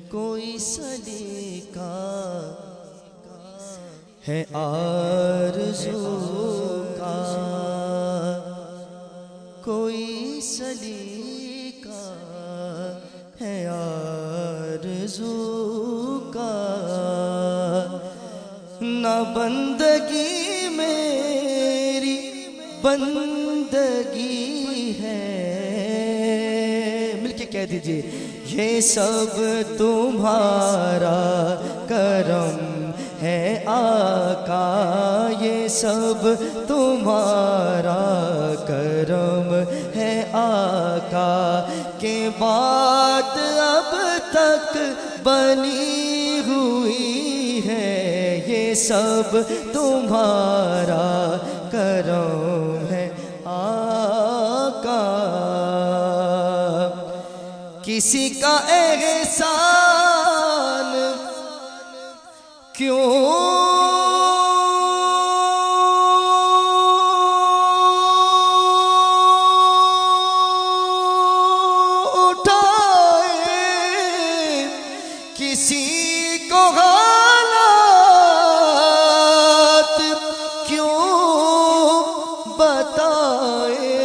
کوئی سلیقہ ہے آرزو کا، کوئی سلیقہ ہے آرزو کا، نہ بندگی میری بندگی ہے، مل کے کہہ دیجئے یہ سب تمہارا کرم ہے آقا، یہ سب تمہارا کرم ہے آقا، کہ بات اب تک بنی ہوئی ہے، یہ سب تمہارا کرم ہے آقا۔ کسی کا احسان کیوں اٹھائے، کسی کو حالات کیوں بتائے،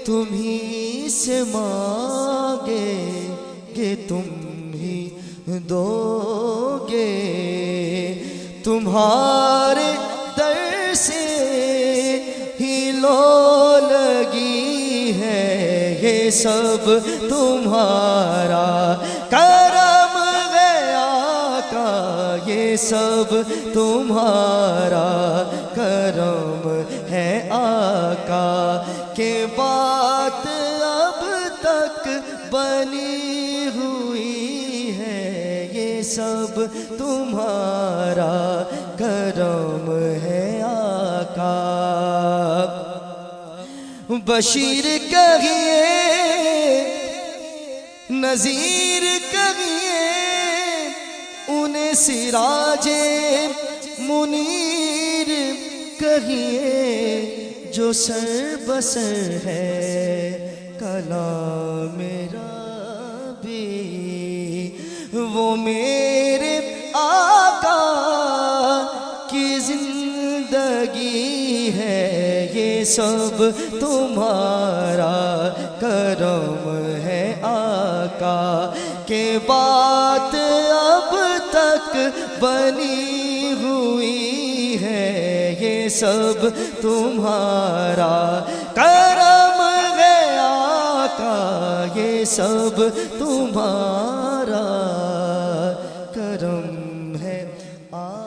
تمہیں سے مانگے کہ تم ہی دو گے، تمہارے در سے ہی لو لگی ہے، یہ سب تمہارا کرم ہے آقا، یہ سب تمہارا کرم ہے آقا، کہ بات اب تک بنی ہوئی ہے، یہ سب تمہارا کرم ہے آقا۔ بشیر کہیے نذیر کہیے، انہیں سراج منیر کہیے، جو سر بسر ہے کلام میرا بھی، وہ میرے آقا کی زندگی ہے، یہ سب تمہارا کرم ہے آقا، کہ بات اب تک بنی ہوئی ہے، یہ سب تمہارا کرم ہے آقا، یہ سب تمہارا کرم ہے آقا۔